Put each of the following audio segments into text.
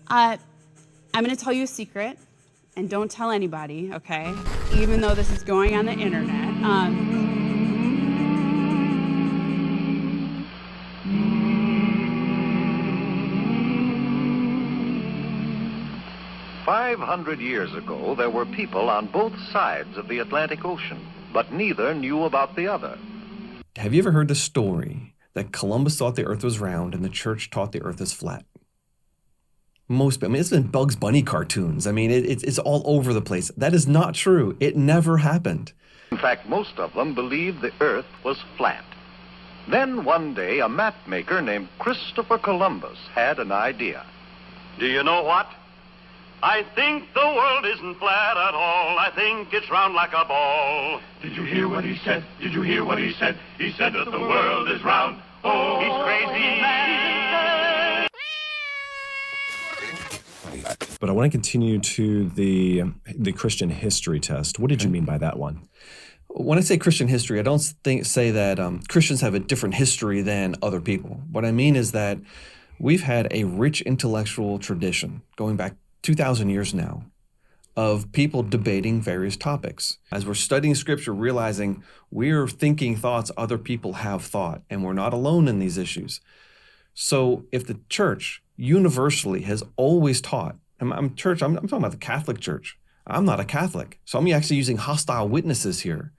I'm going to tell you a secret, and don't tell anybody, okay? Even though this is going on the internet. 500 years ago, there were people on both sides of the Atlantic Ocean, but neither knew about the other. Have you ever heard the story that Columbus thought the earth was round and the church taught the earth is flat? It's in Bugs Bunny cartoons. I mean, it's all over the place. That is not true. It never happened. In fact, most of them believed the earth was flat. Then one day, a map maker named Christopher Columbus had an idea. Do you know what? I think the world isn't flat at all. I think it's round like a ball. Did you hear what he said? Did you hear what he said? He said that the world is round. Oh, he's crazy. But I want to continue to the Christian history test. What did you mean by that one? When I say Christian history, I don't say that Christians have a different history than other people. What I mean is that we've had a rich intellectual tradition going back 2,000 years now of people debating various topics. As we're studying scripture, realizing we're thinking thoughts other people have thought, and we're not alone in these issues. So if the church universally has always taught, I'm talking about the Catholic Church. I'm not a Catholic, so I'm actually using hostile witnesses here.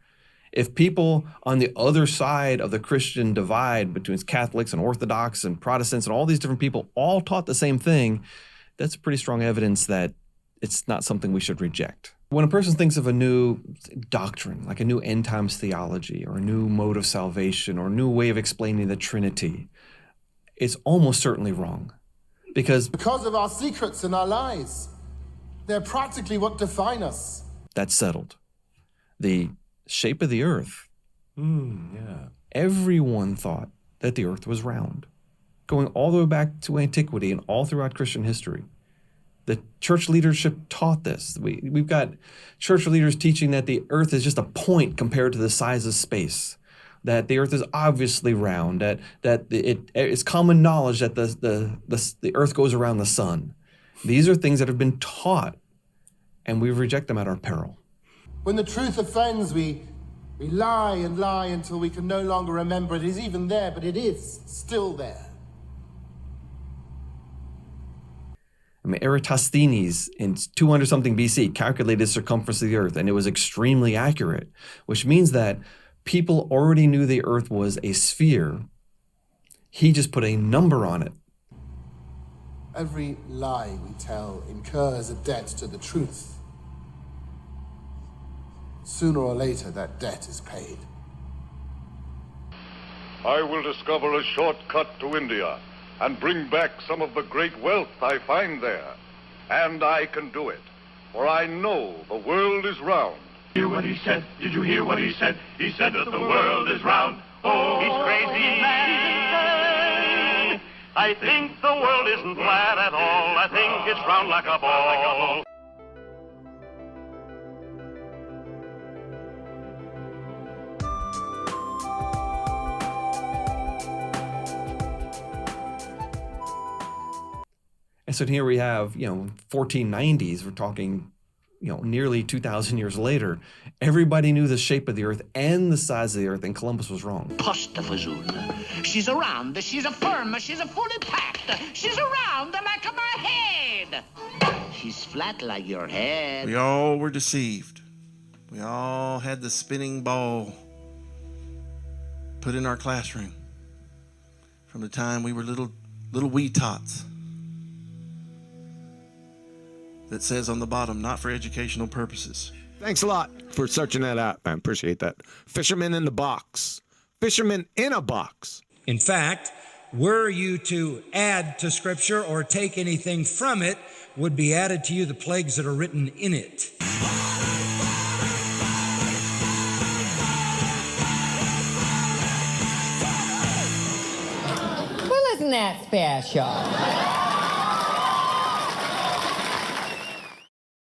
If people on the other side of the Christian divide between Catholics and Orthodox and Protestants and all these different people all taught the same thing, that's pretty strong evidence that it's not something we should reject. When a person thinks of a new doctrine, like a new end times theology or a new mode of salvation or a new way of explaining the Trinity, it's almost certainly wrong. Because of our secrets and our lies. They're practically what define us. That's settled. The shape of the earth. Yeah. Everyone thought that the earth was round. Going all the way back to antiquity and all throughout Christian history. The church leadership taught this. We've got church leaders teaching that the earth is just a point compared to the size of space. That the earth is obviously round, that it is common knowledge that the earth goes around the sun. These are things that have been taught, and we reject them at our peril. When the truth offends, we lie and lie until we can no longer remember it is even there, but it is still there. I mean, Eratosthenes in 200-something BC calculated the circumference of the earth, and it was extremely accurate, which means that people already knew the earth was a sphere. He just put a number on it. Every lie we tell incurs a debt to the truth. Sooner or later, that debt is paid. I will discover a shortcut to India and bring back some of the great wealth I find there. And I can do it, for I know the world is round. Hear what he said? Did you hear what he said? He said that the world is round. Oh, he's crazy. I think the world isn't flat at all. I think it's round like a ball. And so here we have, 1490s, we're talking, nearly 2,000 years later. Everybody knew the shape of the earth and the size of the earth, and Columbus was wrong. Postafazul. She's around, she's a firm, she's a fully packed, she's around the like of my head. She's flat like your head. We all were deceived. We all had the spinning ball put in our classroom from the time we were little wee tots. That says on the bottom, not for educational purposes. Thanks a lot for searching that out. I appreciate that. Fisherman in the box. Fisherman in a box. In fact, were you to add to Scripture or take anything from it, would be added to you the plagues that are written in it. Well, isn't that special?